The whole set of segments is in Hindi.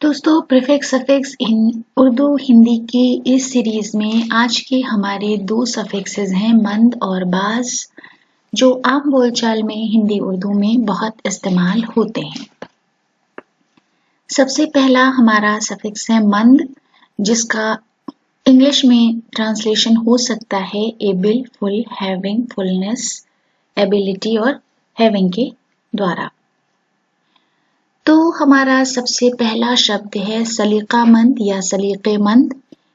दोस्तों प्रीफिक्स सफिक्स इन उर्दू हिंदी की इस सीरीज में आज के हमारे दो सफिक्सेस हैं मंद और बाज, जो आम बोलचाल में हिंदी उर्दू में बहुत इस्तेमाल होते हैं। सबसे पहला हमारा सफिक्स है मंद, जिसका इंग्लिश में ट्रांसलेशन हो सकता है able, full, having, fullness, ability और हैविंग के द्वारा। तो हमारा सबसे पहला शब्द है सलीकामंद या सलीकेमंद।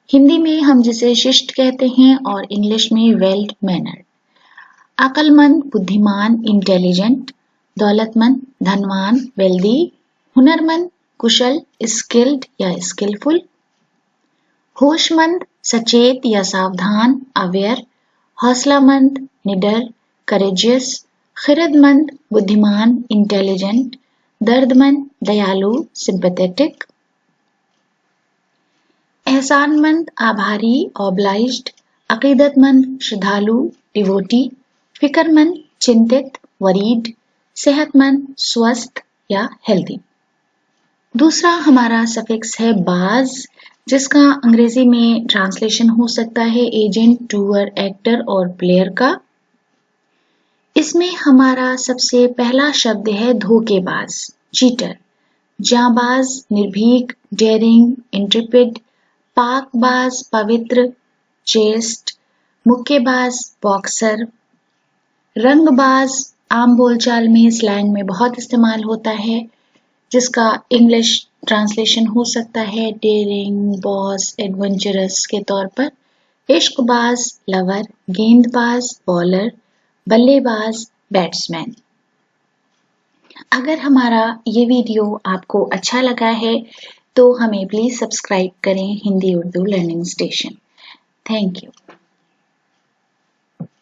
हिंदी में हम जिसे शिष्ट कहते हैं और इंग्लिश में वेल मैनर्ड। अक्लमंद, बुद्धिमान, इंटेलिजेंट। दौलतमंद, धनवान, वेल्दी। हुनरमंद, कुशल, स्किल्ड या स्किलफुल। होशमंद, सचेत या सावधान, अवेयर। हौसलामंद, निडर, करेजियस। खिरदमंद, बुद्धिमान, इंटेलिजेंट। दर्दमंद, दयालु, सिंपैथेटिक। एहसानमंद, आभारी, ऑब्लाइज्ड। अकीदतमंद, श्रद्धालु, डिवोटी। फिक्रमंद, चिंतित, वरीड। सेहतमंद, स्वस्थ या हेल्दी। दूसरा हमारा सफिक्स है बाज, जिसका अंग्रेजी में ट्रांसलेशन हो सकता है एजेंट, डूअर, एक्टर और प्लेयर का। इसमें हमारा सबसे पहला शब्द है धोखेबाज, चीटर। जांबाज, निर्भीक, डेयरिंग, इंट्रिपिड। पाकबाज, पवित्र, चेस्ट। मुक्केबाज, बॉक्सर। रंगबाज आम बोलचाल में स्लैंग में बहुत इस्तेमाल होता है, जिसका इंग्लिश ट्रांसलेशन हो सकता है डेयरिंग, बॉस, एडवेंचरस के तौर पर। इश्कबाज, लवर। गेंदबाज, बॉलर। बल्लेबाज, बैट्समैन। अगर हमारा ये वीडियो आपको अच्छा लगा है तो हमें प्लीज सब्सक्राइब करें Hindi Urdu learning station. Thank you.